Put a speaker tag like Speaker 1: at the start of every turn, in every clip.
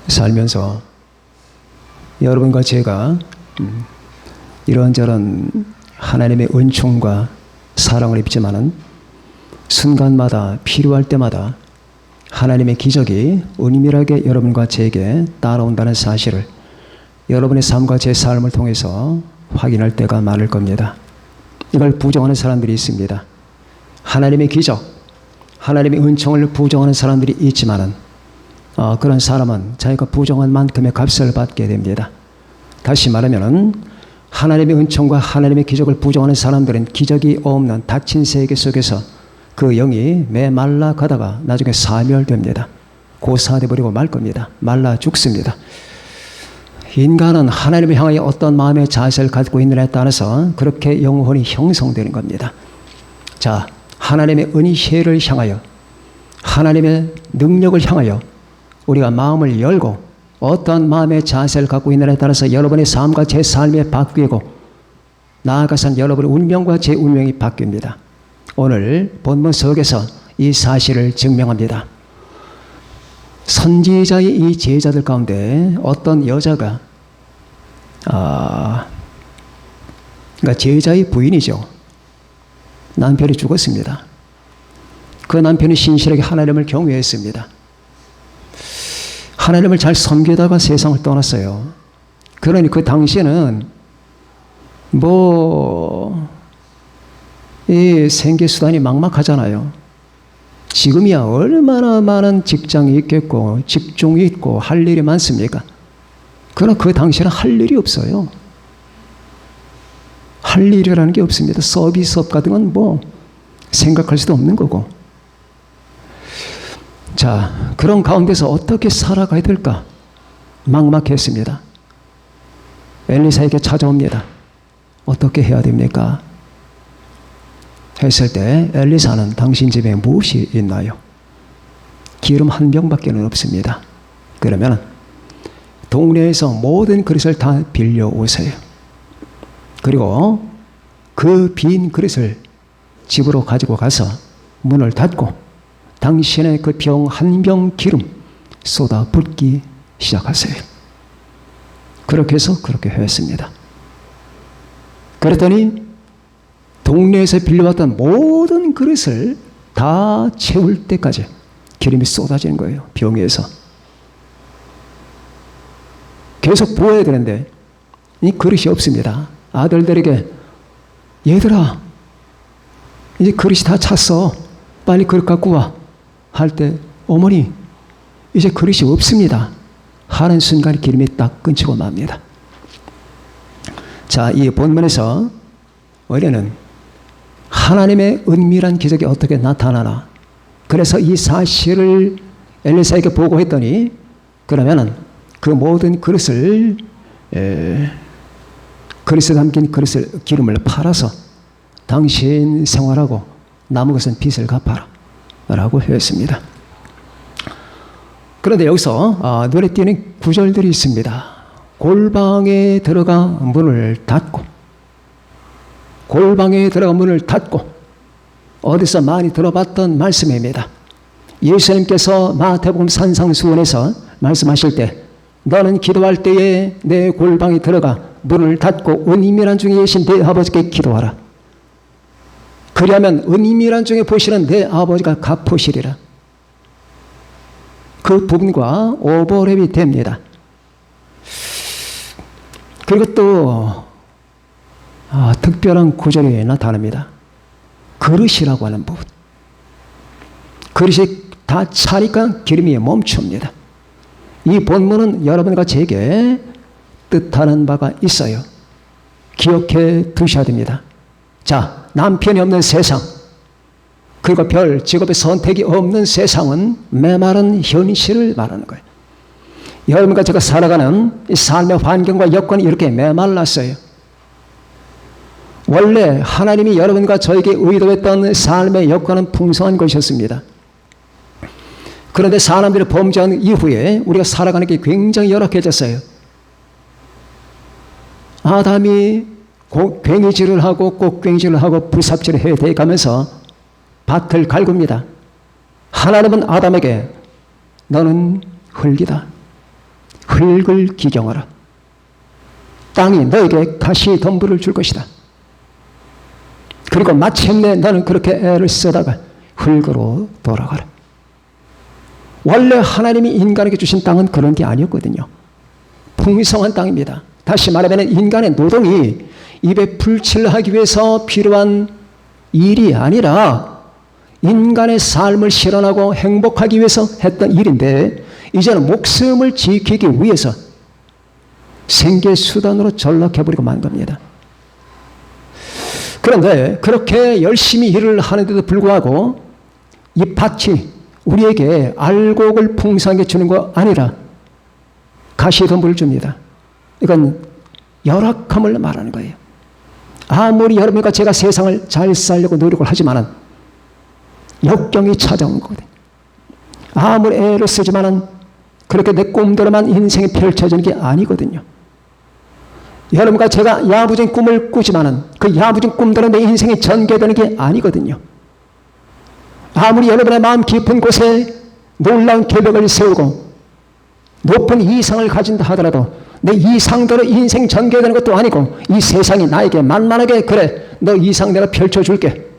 Speaker 1: 살면서 여러분과 제가 이런저런 하나님의 은총과 사랑을 입지만은 순간마다 필요할 때마다 하나님의 기적이 은밀하게 여러분과 제게 따라온다는 사실을 여러분의 삶과 제 삶을 통해서 확인할 때가 많을 겁니다. 이걸 부정하는 사람들이 있습니다. 하나님의 기적, 하나님의 은총을 부정하는 사람들이 있지만은 그런 사람은 자기가 부정한 만큼의 값을 받게 됩니다. 다시 말하면 하나님의 은총과 하나님의 기적을 부정하는 사람들은 기적이 없는 닫힌 세계 속에서 그 영이 메말라 가다가 나중에 사멸됩니다. 고사돼 버리고 말 겁니다. 말라 죽습니다. 인간은 하나님을 향하여 어떤 마음의 자세를 갖고 있느냐에 따라서 그렇게 영혼이 형성되는 겁니다. 자, 하나님의 은혜를 향하여, 하나님의 능력을 향하여 우리가 마음을 열고 어떠한 마음의 자세를 갖고 있느냐에 따라서 여러분의 삶과 제 삶이 바뀌고 나아가선 여러분의 운명과 제 운명이 바뀝니다. 오늘 본문 속에서 이 사실을 증명합니다. 선지자의 이 제자들 가운데 어떤 여자가 그러니까 제자의 부인이죠. 남편이 죽었습니다. 그 남편이 신실하게 하나님을 경외했습니다. 하나님을 잘 섬기다가 세상을 떠났어요. 그러니 그 당시에는 이 생계수단이 막막하잖아요. 지금이야 얼마나 많은 직장이 있겠고 직종이 있고 할 일이 많습니까? 그러나 그 당시에는 할 일이 없어요. 할 일이라는 게 없습니다. 서비스업 같은 건 생각할 수도 없는 거고. 자, 그런 가운데서 어떻게 살아가야 될까? 막막했습니다. 엘리사에게 찾아옵니다. 어떻게 해야 됩니까? 했을 때 엘리사는 당신 집에 무엇이 있나요? 기름 한 병밖에 없습니다. 그러면 동네에서 모든 그릇을 다 빌려 오세요. 그리고 그 빈 그릇을 집으로 가지고 가서 문을 닫고 당신의 그 병 한 병 기름 쏟아 붓기 시작하세요. 그렇게 해서 그렇게 했습니다. 그랬더니 동네에서 빌려왔던 모든 그릇을 다 채울 때까지 기름이 쏟아지는 거예요. 병에서. 계속 부어야 되는데 이 그릇이 없습니다. 아들들에게 얘들아 이제 그릇이 다 찼어. 빨리 그릇 갖고 와. 할 때 어머니 이제 그릇이 없습니다. 하는 순간 기름이 딱 끊기고 맙니다. 자, 이 본문에서 우리는 하나님의 은밀한 기적이 어떻게 나타나나. 그래서 이 사실을 엘리사에게 보고했더니 그러면은 그 모든 그릇에 담긴 기름을 팔아서 당신 생활하고 남은 것은 빚을 갚아라 라고 했습니다. 그런데 여기서 눈에 띄는 구절들이 있습니다. 골방에 들어가 문을 닫고 어디서 많이 들어봤던 말씀입니다. 예수님께서 마태복음 산상수훈에서 말씀하실 때 너는 기도할 때에 내 골방에 들어가 문을 닫고 은밀한 중에 계신 내 아버지께 기도하라. 그리하면 은밀한 중에 보시는 내 아버지가 갚으시리라. 그 부분과 오버랩이 됩니다. 그리고 또 특별한 구절이 나타납니다. 그릇이라고 하는 부분. 그릇이 다 차니까 기름이 멈춥니다. 이 본문은 여러분과 제게 뜻하는 바가 있어요. 기억해 두셔야 됩니다. 자, 남편이 없는 세상, 그리고 별 직업의 선택이 없는 세상은 메마른 현실을 말하는 거예요. 여러분과 제가 살아가는 이 삶의 환경과 여건이 이렇게 메말랐어요. 원래 하나님이 여러분과 저에게 의도했던 삶의 여건은 풍성한 것이었습니다. 그런데 사람들이 범죄한 이후에 우리가 살아가는 게 굉장히 열악해졌어요. 아담이 괭이질을 하고 꽃괭이질을 하고 불삽질을 해대가면서 밭을 갈굽니다. 하나님은 아담에게 너는 흙이다. 흙을 기경하라. 땅이 너에게 가시덤불을 줄 것이다. 그리고 마침내 너는 그렇게 애를 쓰다가 흙으로 돌아가라. 원래 하나님이 인간에게 주신 땅은 그런 게 아니었거든요. 풍성한 땅입니다. 다시 말하면 인간의 노동이 입에 불칠을 하기 위해서 필요한 일이 아니라 인간의 삶을 실현하고 행복하기 위해서 했던 일인데, 이제는 목숨을 지키기 위해서 생계 수단으로 전락해버리고 만 겁니다. 그런데 그렇게 열심히 일을 하는데도 불구하고 이 밭이 우리에게 알곡을 풍성하게 주는 거 아니라 가시덤불을 줍니다. 이건 열악함을 말하는 거예요. 아무리 여러분과 제가 세상을 잘 살려고 노력을 하지만은 역경이 찾아오는 거거든요. 아무리 애를 쓰지만은 그렇게 내 꿈대로만 인생이 펼쳐지는 게 아니거든요. 여러분과 제가 야무진 꿈을 꾸지만은 그 야무진 꿈대로 내 인생이 전개되는 게 아니거든요. 아무리 여러분의 마음 깊은 곳에 놀라운 계획을 세우고 높은 이상을 가진다 하더라도 내 이상대로 인생 전개되는 것도 아니고, 이 세상이 나에게 만만하게 그래 너 이상 내가 펼쳐줄게,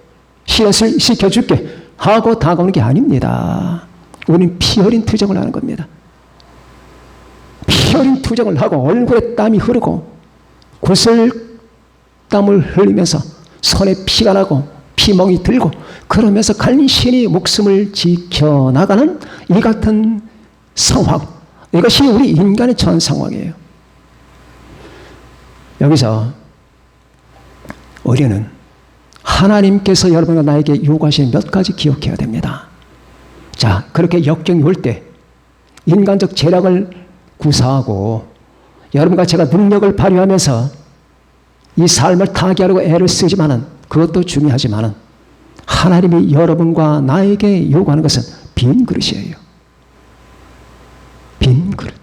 Speaker 1: 실현을 시켜줄게 하고 다가오는 게 아닙니다. 우리는 피 어린 투정을 하는 겁니다. 피 어린 투정을 하고 얼굴에 땀이 흐르고 구슬 땀을 흘리면서 손에 피가 나고 피멍이 들고 그러면서 간신히 목숨을 지켜나가는 이 같은 상황, 이것이 우리 인간의 전 상황이에요. 여기서 우리는 하나님께서 여러분과 나에게 요구하시는 몇 가지 기억해야 됩니다. 자, 그렇게 역경이 올 때 인간적 재력을 구사하고 여러분과 제가 능력을 발휘하면서 이 삶을 타개하려고 애를 쓰지만은, 그것도 중요하지만은 하나님이 여러분과 나에게 요구하는 것은 빈 그릇이에요. 빈 그릇.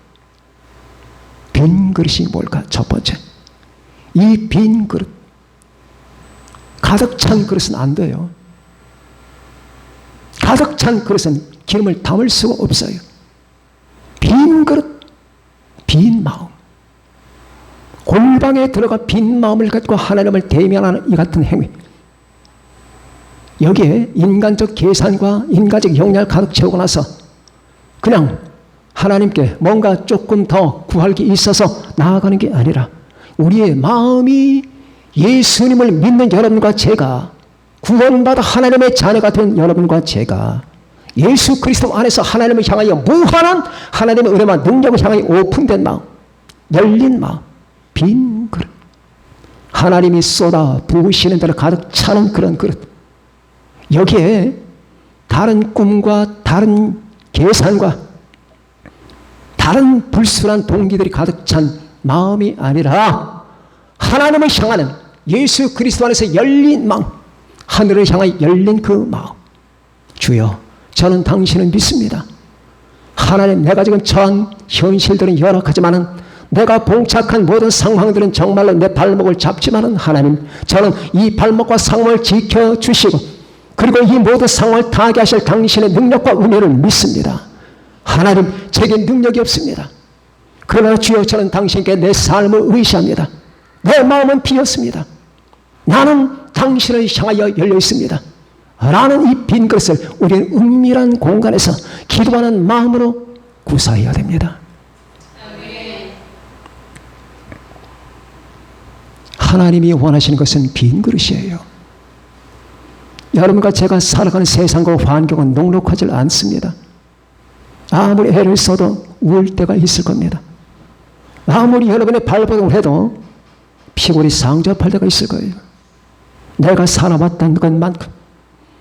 Speaker 1: 빈 그릇이 뭘까? 첫 번째, 이 빈 그릇, 가득 찬 그릇은 안 돼요. 가득 찬 그릇은 기름을 담을 수가 없어요. 빈 그릇, 빈 마음. 골방에 들어가 빈 마음을 가지고 하나님을 대면하는 이 같은 행위, 여기에 인간적 계산과 인간적 역량을 가득 채우고 나서 그냥 하나님께 뭔가 조금 더 구할 게 있어서 나아가는 게 아니라, 우리의 마음이 예수님을 믿는 여러분과 제가, 구원받아 하나님의 자녀가 된 여러분과 제가 예수 그리스도 안에서 하나님을 향하여 무한한 하나님의 은혜와 능력을 향하여 오픈된 마음, 열린 마음, 빈 그릇, 하나님이 쏟아 부으시는 대로 가득 차는 그런 그릇, 여기에 다른 꿈과 다른 계산과 다른 불순한 동기들이 가득 찬 마음이 아니라 하나님을 향하는 예수 그리스도 안에서 열린 마음, 하늘을 향하여 열린 그 마음. 주여, 저는 당신을 믿습니다. 하나님, 내가 지금 처한 현실들은 열악하지만은, 내가 봉착한 모든 상황들은 정말로 내 발목을 잡지만은, 하나님, 저는 이 발목과 상황을 지켜주시고 그리고 이 모든 상황을 타게 하실 당신의 능력과 은혜를 믿습니다. 하나님, 제게 능력이 없습니다. 그러나 주여, 저는 당신께 내 삶을 의지합니다. 내 마음은 비었습니다. 나는 당신을 향하여 열려 있습니다. 라는 이 빈 그릇을 우리는 은밀한 공간에서 기도하는 마음으로 구사해야 됩니다. 하나님이 원하시는 것은 빈 그릇이에요. 여러분과 제가 살아가는 세상과 환경은 녹록하지 않습니다. 아무리 애를 써도 우울 때가 있을 겁니다. 아무리 여러분의 발버둥을 해도 피골이 상접할 때가 있을 거예요. 내가 살아왔던 것만큼,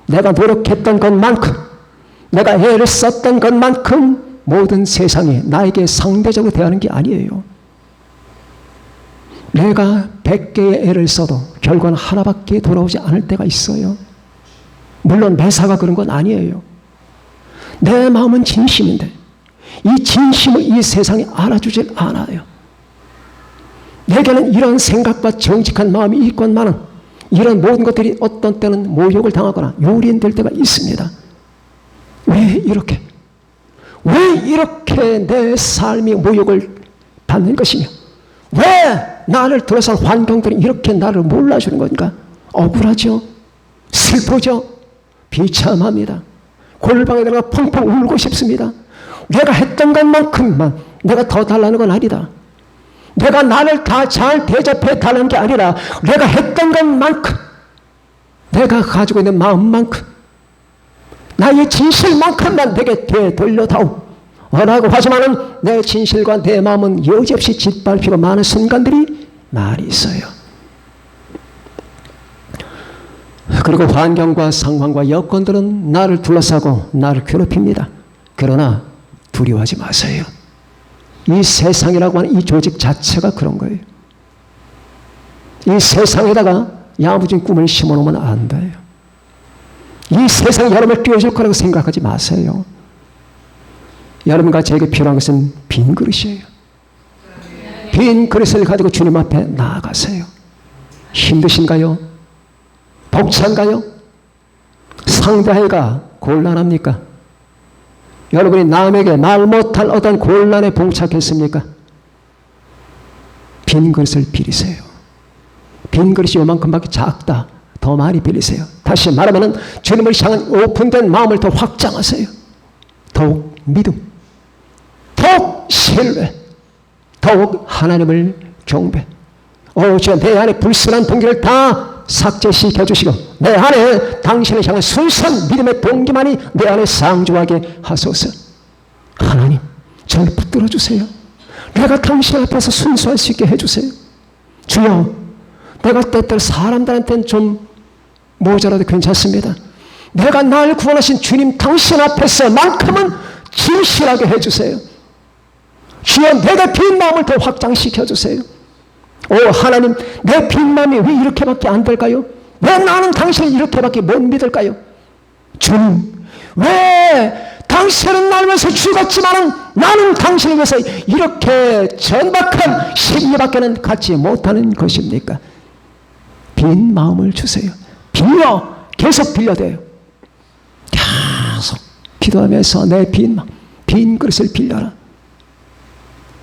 Speaker 1: 내가 노력했던 것만큼, 내가 애를 썼던 것만큼 모든 세상이 나에게 상대적으로 대하는 게 아니에요. 내가 100개의 애를 써도 결과는 하나밖에 돌아오지 않을 때가 있어요. 물론 매사가 그런 건 아니에요. 내 마음은 진심인데 이 진심을 이 세상이 알아주질 않아요. 내게는 이런 생각과 정직한 마음이 있건만은 이런 모든 것들이 어떤 때는 모욕을 당하거나 요린될 때가 있습니다. 왜 이렇게? 왜 이렇게 내 삶이 모욕을 받는 것이며, 왜 나를 둘러싼 환경들이 이렇게 나를 몰라주는 건가? 억울하죠. 슬프죠. 비참합니다. 골방에 들어가 펑펑 울고 싶습니다. 내가 했던 것만큼만 내가 더 달라는 건 아니다. 내가 나를 다 잘 대접해 달라는 게 아니라 내가 했던 것만큼, 내가 가지고 있는 마음만큼, 나의 진실만큼만 내게 되돌려다오 라고 하지만은 내 진실과 내 마음은 여지없이 짓밟히고 많은 순간들이 많이 있어요. 그리고 환경과 상황과 여건들은 나를 둘러싸고 나를 괴롭힙니다. 그러나 두려워하지 마세요. 이 세상이라고 하는 이 조직 자체가 그런 거예요. 이 세상에다가 야무진 꿈을 심어놓으면 안 돼요. 이 세상이 여러분을 띄워줄 거라고 생각하지 마세요. 여러분과 제게 필요한 것은 빈 그릇이에요. 빈 그릇을 가지고 주님 앞에 나아가세요. 힘드신가요? 벅찬가요? 상대하기가 곤란합니까? 여러분이 남에게 말 못할 어떤 곤란에 봉착했습니까? 빈 그릇을 빌리세요. 빈 그릇이 요만큼밖에 작다. 더 많이 빌리세요. 다시 말하면 주님을 향한 오픈된 마음을 더 확장하세요. 더욱 믿음, 더욱 신뢰, 더욱 하나님을 경배. 주여, 내 안에 불순한 동기를 다 삭제시켜 주시고 내 안에 당신을 향한 순수한 믿음의 동기만이 내 안에 상주하게 하소서. 하나님, 저를 붙들어 주세요. 내가 당신 앞에서 순수할 수 있게 해주세요. 주여, 내가 때때로 사람들한테는 좀 모자라도 괜찮습니다. 내가 날 구원하신 주님 당신 앞에서만큼은 진실하게 해주세요. 주여, 내가 빈 마음을 더 확장시켜 주세요. 하나님, 내 빈 마음이 왜 이렇게밖에 안 될까요? 왜 나는 당신을 이렇게밖에 못 믿을까요? 주님, 왜 당신은 날 위해서 죽었지만 나는 당신을 위해서 이렇게 천박한 심리밖에는 갖지 못하는 것입니까? 빈 마음을 주세요. 빌려, 계속 빌려대요. 계속 기도하면서 내 빈 마음, 빈 그릇을 빌려라.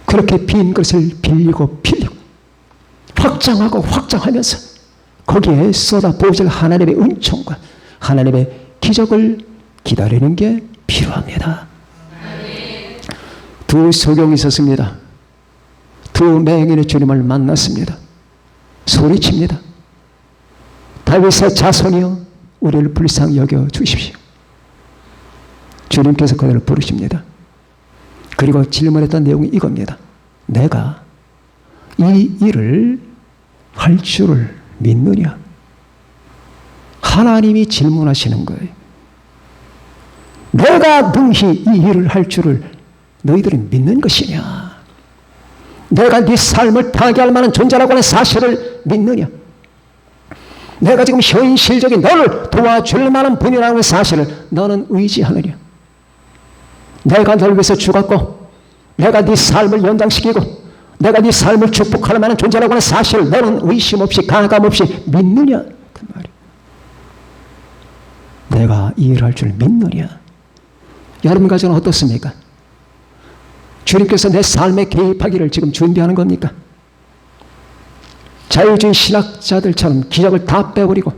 Speaker 1: 그렇게 빈 그릇을 빌리고 확장하고 확장하면서 거기에 쏟아부어질 하나님의 은총과 하나님의 기적을 기다리는 게 필요합니다. 두 소경이 있었습니다. 두 맹인의 주님을 만났습니다. 소리칩니다. 다윗의 자손이여, 우리를 불쌍히 여겨 주십시오. 주님께서 그들을 부르십니다. 그리고 질문했던 내용이 이겁니다. 내가 이 일을 할 줄을 믿느냐? 하나님이 질문하시는 거예요. 내가 능히 이 일을 할 줄을 너희들은 믿는 것이냐? 내가 네 삶을 파괴할 만한 존재라고 하는 사실을 믿느냐? 내가 지금 현실적인 너를 도와줄 만한 분이라는 사실을 너는 의지하느냐? 내가 너를 위해서 죽었고 내가 네 삶을 연장시키고 내가 네 삶을 축복할 만한 존재라고 하는 사실을 너는 의심 없이 가감 없이 믿느냐? 그 말이야. 내가 이 일을 할 줄 믿느냐? 여러분 가정은 어떻습니까? 주님께서 내 삶에 개입하기를 지금 준비하는 겁니까? 자유주의 신학자들처럼 기적을 다 빼버리고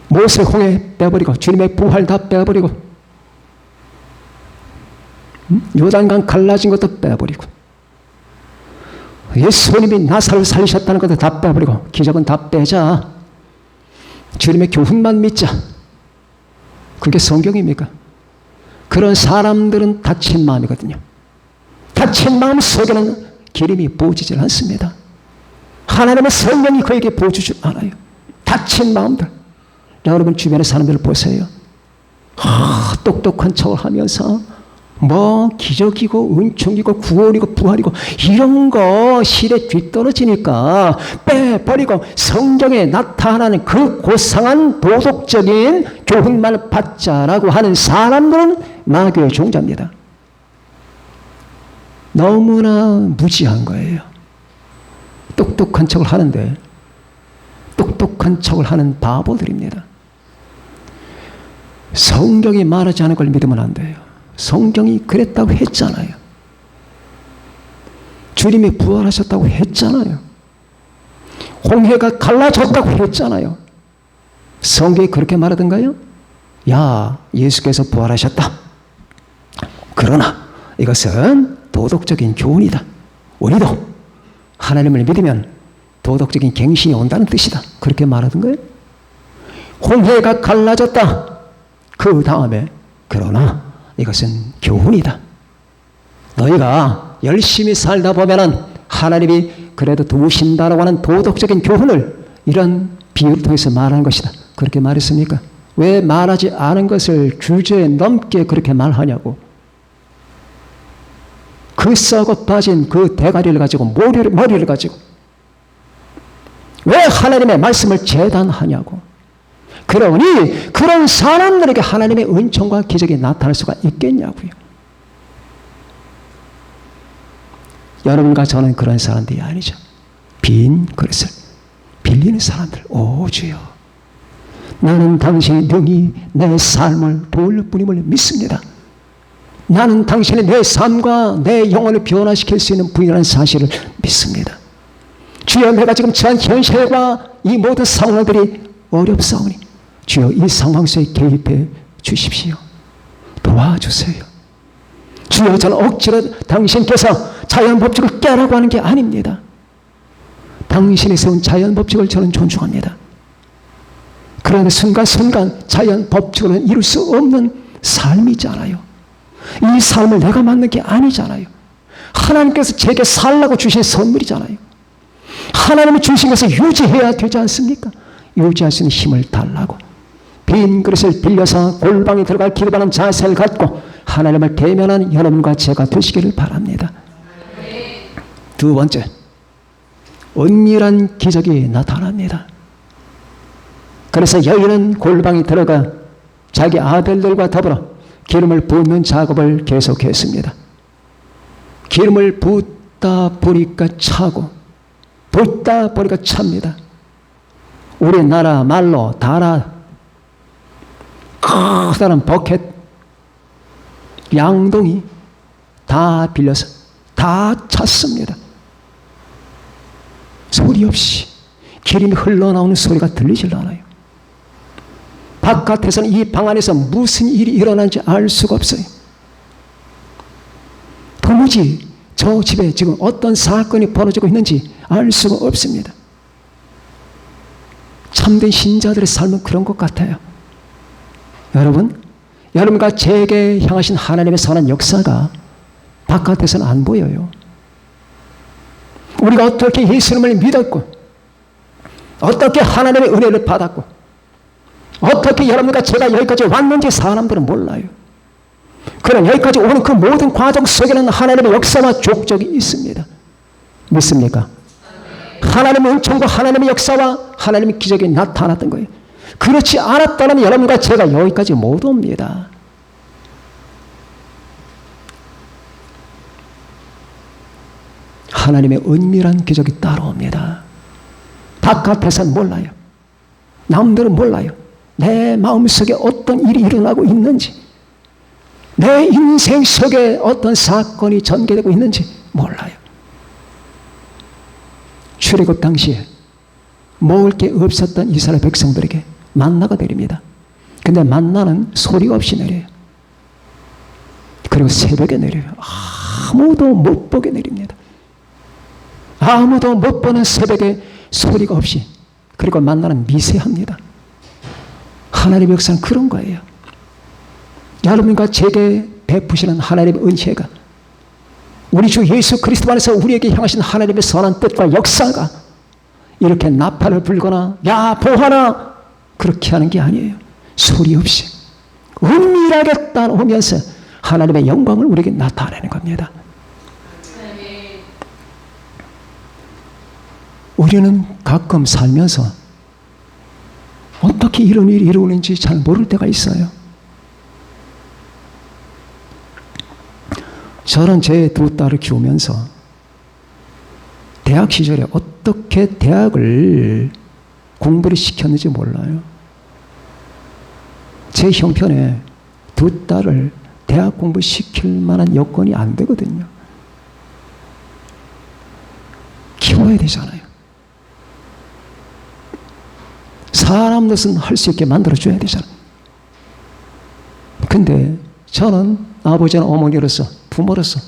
Speaker 1: 모세 홍해 빼버리고 주님의 부활 다 빼버리고 요단강 갈라진 것도 빼버리고 예수님이 나사로를 살리셨다는 것도 다 빼버리고 기적은 다 빼자. 주님의 교훈만 믿자. 그게 성경입니까? 그런 사람들은 다친 마음이거든요. 다친 마음 속에는 기름이 부어지질 않습니다. 하나님의 성령이 그에게 부어주지 않아요. 다친 마음들. 여러분 주변의 사람들을 보세요. 똑똑한 척을 하면서 기적이고 은총이고 구원이고 부활이고 이런 거 실에 뒤떨어지니까 빼버리고 성경에 나타나는 그 고상한 도덕적인 교훈만 받자라고 하는 사람들은 마귀의 종자입니다. 너무나 무지한 거예요. 똑똑한 척을 하는데 똑똑한 척을 하는 바보들입니다. 성경이 말하지 않은 걸 믿으면 안 돼요. 성경이 그랬다고 했잖아요. 주님이 부활하셨다고 했잖아요. 홍해가 갈라졌다고 했잖아요. 성경이 그렇게 말하던가요? 야, 예수께서 부활하셨다. 그러나 이것은 도덕적인 교훈이다. 우리도 하나님을 믿으면 도덕적인 갱신이 온다는 뜻이다. 그렇게 말하던가요? 홍해가 갈라졌다. 그 다음에 그러나 이것은 교훈이다. 너희가 열심히 살다 보면은 하나님이 그래도 도우신다라고 하는 도덕적인 교훈을 이런 비유를 통해서 말하는 것이다. 그렇게 말했습니까? 왜 말하지 않은 것을 주제에 넘게 그렇게 말하냐고. 그 썩어 빠진 그 대가리를 가지고 머리를 가지고 왜 하나님의 말씀을 재단하냐고. 그러니 그런 사람들에게 하나님의 은총과 기적이 나타날 수가 있겠냐고요. 여러분과 저는 그런 사람들이 아니죠. 빈 그릇을 빌리는 사람들. 오 주여, 나는 당신의 능히 내 삶을 도울 뿐임을 믿습니다. 나는 당신이 내 삶과 내 영혼을 변화시킬 수 있는 분이라는 사실을 믿습니다. 주여, 내가 지금 처한 현실과 이 모든 상황들이 어렵사오니 주여 이 상황 속에 개입해 주십시오. 도와주세요. 주여, 저는 억지로 당신께서 자연 법칙을 깨라고 하는 게 아닙니다. 당신이 세운 자연 법칙을 저는 존중합니다. 그런데 순간순간 자연 법칙으로는 이룰 수 없는 삶이잖아요. 이 삶을 내가 만든 게 아니잖아요. 하나님께서 제게 살라고 주신 선물이잖아요. 하나님이 주신 것을 유지해야 되지 않습니까? 유지할 수 있는 힘을 달라고 빈 그릇을 빌려서 골방에 들어갈 기도하는 자세를 갖고 하나님을 대면하는 여러분과 제가 되시기를 바랍니다. 두 번째, 은밀한 기적이 나타납니다. 그래서 여인은 골방에 들어가 자기 아들들과 더불어 기름을 붓는 작업을 계속했습니다. 기름을 붓다 보니까 차고 붓다 보니까 찹니다. 우리나라 말로 다라 커다란 버켓 양동이 다 빌려서 다 찼습니다. 소리 없이 기름이 흘러나오는 소리가 들리질 않아요. 바깥에서는 이 방 안에서 무슨 일이 일어난지 알 수가 없어요. 도무지 저 집에 지금 어떤 사건이 벌어지고 있는지 알 수가 없습니다. 참된 신자들의 삶은 그런 것 같아요. 여러분, 여러분과 제게 향하신 하나님의 선한 역사가 바깥에서는 안 보여요. 우리가 어떻게 예수님을 믿었고 어떻게 하나님의 은혜를 받았고 어떻게 여러분과 제가 여기까지 왔는지 사람들은 몰라요. 그럼 여기까지 오는 그 모든 과정 속에는 하나님의 역사와 족적이 있습니다. 믿습니까? 하나님의 은총과 하나님의 역사와 하나님의 기적이 나타났던 거예요. 그렇지 않았다면 여러분과 제가 여기까지 못 옵니다. 하나님의 은밀한 기적이 따라옵니다. 바깥에서는 몰라요. 남들은 몰라요. 내 마음속에 어떤 일이 일어나고 있는지, 내 인생 속에 어떤 사건이 전개되고 있는지 몰라요. 출애굽 당시에 먹을 게 없었던 이스라엘 백성들에게 만나가 내립니다. 근데 만나는 소리가 없이 내려요. 그리고 새벽에 내려요. 아무도 못 보게 내립니다. 아무도 못 보는 새벽에 소리가 없이, 그리고 만나는 미세합니다. 하나님의 역사는 그런 거예요. 여러분과 제게 베푸시는 하나님의 은혜가, 우리 주 예수 그리스도 안에서 우리에게 향하신 하나님의 선한 뜻과 역사가 이렇게 나팔을 불거나 야 보하나 그렇게 하는 게 아니에요. 소리 없이 은밀하게 따라오면서 하나님의 영광을 우리에게 나타내는 겁니다. 우리는 가끔 살면서 어떻게 이런 일이 이루어지는지 잘 모를 때가 있어요. 저는 제 두 딸을 키우면서 대학 시절에 어떻게 대학을 공부를 시켰는지 몰라요. 제 형편에 두 딸을 대학 공부 시킬 만한 여건이 안 되거든요. 키워야 되잖아요. 사람 노릇은 할 수 있게 만들어줘야 되잖아요. 근데 저는 아버지나 어머니로서, 부모로서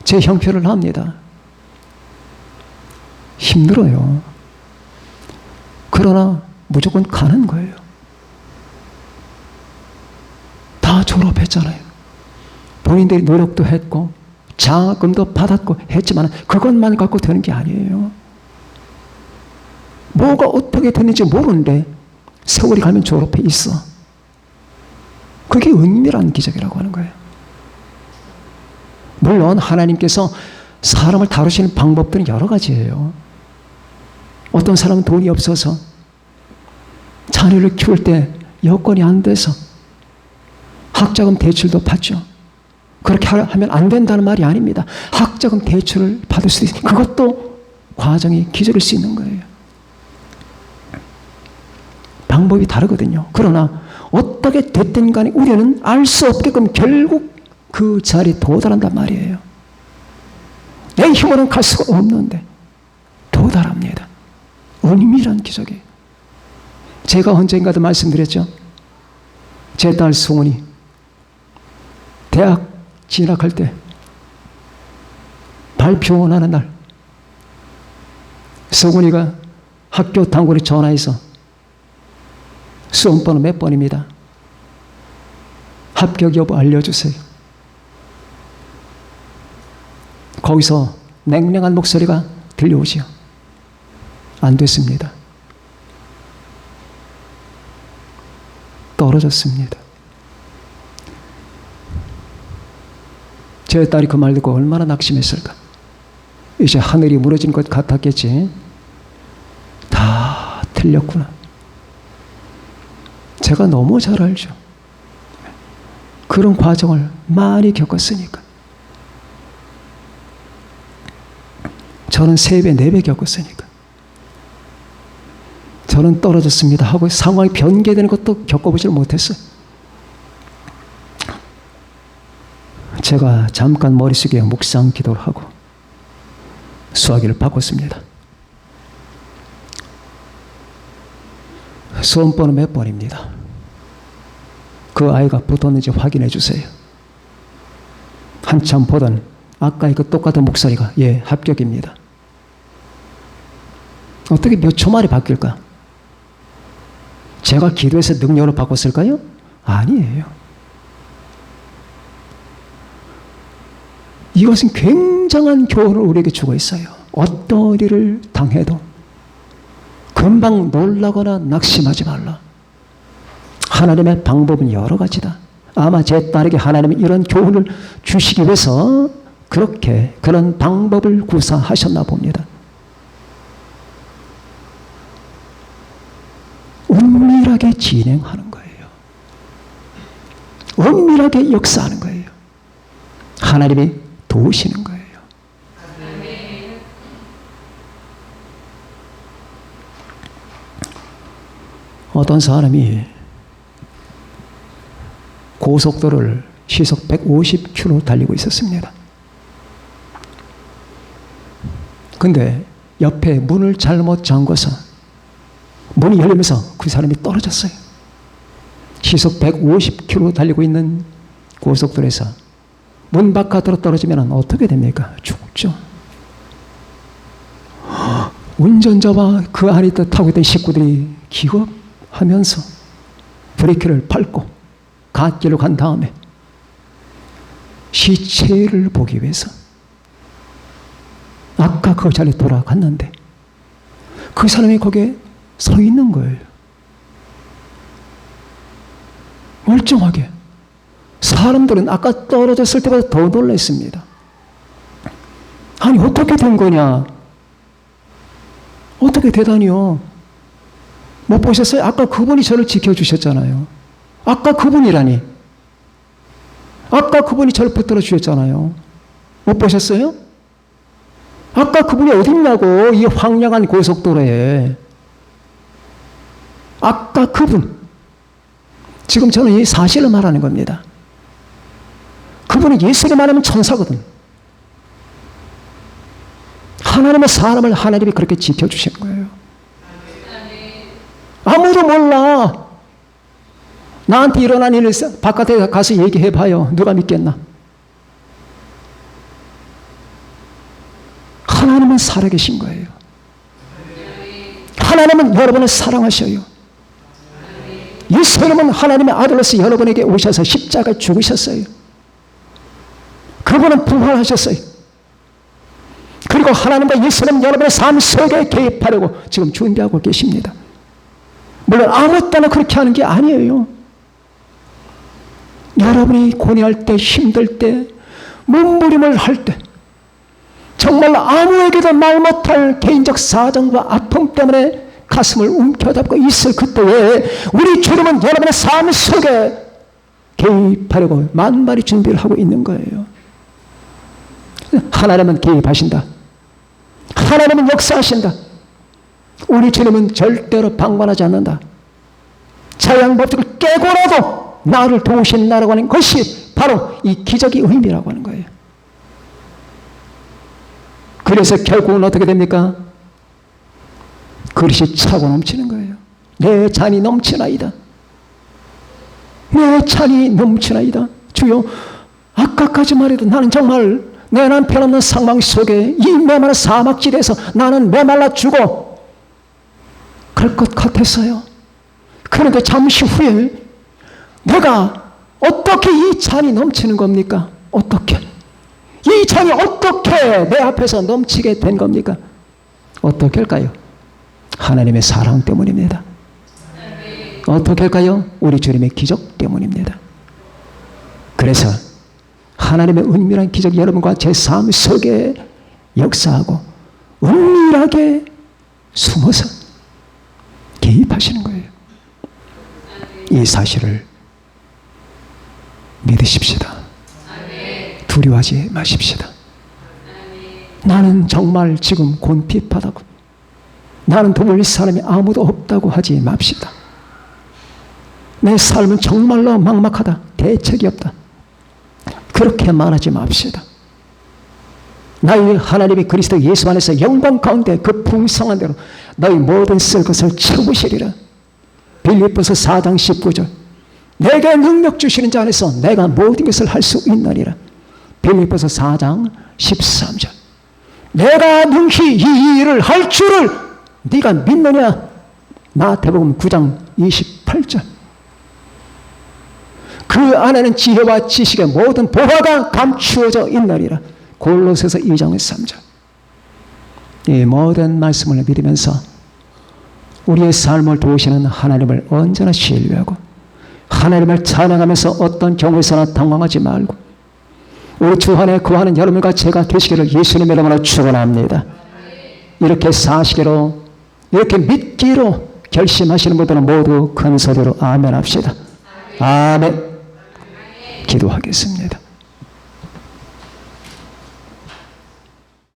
Speaker 1: 제 형편을 합니다. 힘들어요. 그러나 무조건 가는 거예요. 다 졸업했잖아요. 본인들이 노력도 했고 장학금도 받았고 했지만 그것만 갖고 되는 게 아니에요. 뭐가 어떻게 됐는지 모르는데 세월이 가면 졸업해 있어. 그게 은밀한 기적이라고 하는 거예요. 물론 하나님께서 사람을 다루시는 방법들은 여러 가지예요. 어떤 사람은 돈이 없어서 자녀를 키울 때 여건이 안 돼서 학자금 대출도 받죠. 그렇게 하면 안 된다는 말이 아닙니다. 학자금 대출을 받을 수도 있어요. 그것도 과정이 기적일 수 있는 거예요. 방법이 다르거든요. 그러나 어떻게 됐든 간에 우리는 알 수 없게끔 결국 그 자리에 도달한단 말이에요. 내 힘으로는 갈 수가 없는데 도달합니다. 은밀한 기적이에요. 제가 언젠가도 말씀드렸죠. 제 딸 승훈이 대학 진학할 때 발표하는 날 승훈이가 학교 당국에 전화해서 수험번호 몇 번입니다. 합격 여부 알려주세요. 거기서 냉랭한 목소리가 들려오지요. 안 됐습니다. 떨어졌습니다. 제 딸이 그 말 듣고 얼마나 낙심했을까. 이제 하늘이 무너진 것 같았겠지. 다 틀렸구나. 제가 너무 잘 알죠. 그런 과정을 많이 겪었으니까. 저는 3배, 4배 겪었으니까. 저는 떨어졌습니다 하고 상황이 변개되는 것도 겪어보질 못했어요. 제가 잠깐 머릿속에 묵상 기도를 하고 수화기를 바꿨습니다. 수험번호 몇 번입니다. 그 아이가 붙었는지 확인해 주세요. 한참 보던 아까 그 똑같은 목소리가 예, 합격입니다. 어떻게 몇 초 만에 바뀔까? 제가 기도해서 능력으로 바꿨을까요? 아니에요. 이것은 굉장한 교훈을 우리에게 주고 있어요. 어떤 일을 당해도 금방 놀라거나 낙심하지 말라. 하나님의 방법은 여러 가지다. 아마 제 딸에게 하나님이 이런 교훈을 주시기 위해서 그렇게 그런 방법을 구사하셨나 봅니다. 은밀하게 진행하는 거예요. 은밀하게 역사하는 거예요. 하나님이 도우시는 거예요. 어떤 사람이 고속도로를 시속 150km 달리고 있었습니다. 근데 옆에 문을 잘못 잠궈서 문이 열리면서 그 사람이 떨어졌어요. 시속 150km 달리고 있는 고속도로에서 문 바깥으로 떨어지면 어떻게 됩니까? 죽죠. 운전자와 그 안에 타고 있던 식구들이 기겁하면서 브레이크를 밟고 갓길로 간 다음에 시체를 보기 위해서 아까 그 자리에 돌아갔는데 그 사람이 거기에 서 있는 거예요. 멀쩡하게. 사람들은 아까 떨어졌을 때보다 더 놀랐습니다. 아니 어떻게 된 거냐? 어떻게 되다니요? 못 보셨어요? 아까 그분이 저를 지켜주셨잖아요. 아까 그분이라니. 아까 그분이 저를 붙들어 주셨잖아요. 못 보셨어요? 아까 그분이 어딨냐고, 이 황량한 고속도로에. 아까 그분. 지금 저는 이 사실을 말하는 겁니다. 그분은 예수님 안에는 천사거든. 하나님의 사람을 하나님이 그렇게 지켜주신 거예요. 아무도 몰라. 나한테 일어난 일을 바깥에 가서 얘기해봐요. 누가 믿겠나? 하나님은 살아계신 거예요. 하나님은 여러분을 사랑하셔요. 예수님은 하나님의 아들로서 여러분에게 오셔서 십자가에 죽으셨어요. 그분은 부활하셨어요. 그리고 하나님과 예수님 여러분의 삶 속에 개입하려고 지금 준비하고 계십니다. 물론 아무 때나 그렇게 하는 게 아니에요. 여러분이 고뇌할 때, 힘들 때, 몸부림을 할 때, 정말 아무에게도 말 못할 개인적 사정과 아픔 때문에 가슴을 움켜잡고 있을 그때에 우리 주님은 여러분의 삶 속에 개입하려고 만발의 준비를 하고 있는 거예요. 하나님은 개입하신다. 하나님은 역사하신다. 우리 주님은 절대로 방관하지 않는다. 자양법칙을 깨고라도 나를 도우신다라고 하는 것이 바로 이 기적의 의미라고 하는 거예요. 그래서 결국은 어떻게 됩니까? 그릇이 차고 넘치는 거예요. 내 잔이 넘치나이다. 내 잔이 넘치나이다. 주여, 아까까지만 해도 나는 정말 내 남편 없는 상황 속에 이 메마른 사막지대에서 나는 메말라 죽어 갈 것 같았어요. 그런데 잠시 후에 내가 어떻게 이 잔이 넘치는 겁니까? 어떻게? 이 잔이 어떻게 내 앞에서 넘치게 된 겁니까? 어떻게 할까요? 하나님의 사랑 때문입니다. 어떻게 할까요? 우리 주님의 기적 때문입니다. 그래서 하나님의 은밀한 기적이 여러분과 제 삶 속에 역사하고 은밀하게 숨어서 개입하시는 거예요. 이 사실을 믿으십시다. 두려워하지 마십시다. 나는 정말 지금 곤핍하다고, 나는 도울 사람이 아무도 없다고 하지 맙시다. 내 삶은 정말로 막막하다, 대책이 없다, 그렇게 말하지 맙시다. 나의 하나님이 그리스도 예수 안에서 영광 가운데 그 풍성한 대로 너희 모든 쓸 것을 채우시리라. 빌립보서 4장 19절. 내게 능력 주시는 자 안에서 내가 모든 것을 할 수 있느니라. 빌립보서 4장 13절. 내가 능히 이 일을 할 줄을 네가 믿느냐? 마태복음 9장 28절. 그 안에는 지혜와 지식의 모든 보화가 감추어져 있느니라. 골로새서 2장 3절. 이 모든 말씀을 믿으면서 우리의 삶을 도우시는 하나님을 언제나 신뢰하고 하나님을 찬양하면서 어떤 경우에서나 당황하지 말고 우리 주 안에 거하는 여러분과 제가 되시기를 예수님의 이름으로 축원합니다. 이렇게 사시기로, 이렇게 믿기로 결심하시는 분들은 모두 큰 소리로 아멘 합시다. 아멘. 기도하겠습니다.